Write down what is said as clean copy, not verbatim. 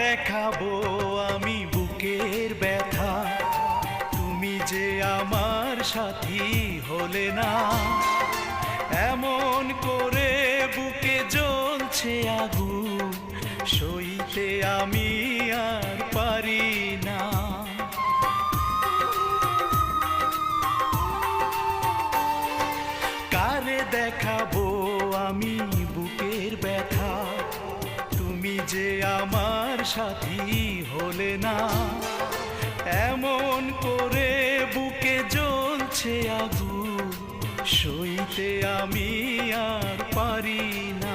দেখাবো আমি বুকের ব্যথা, তুমি যে আমার সাথী হলে না। এমন করে বুকে জ্বলছে আগুন, সইতে আমি আর পারি না। কারে দেখাবো আমি বুকের ব্যথা, তুমি যে আমার সাথী হলে না। এমন করে বুকে জ্বলছে আগুন, সইতে আমি আর পারি না।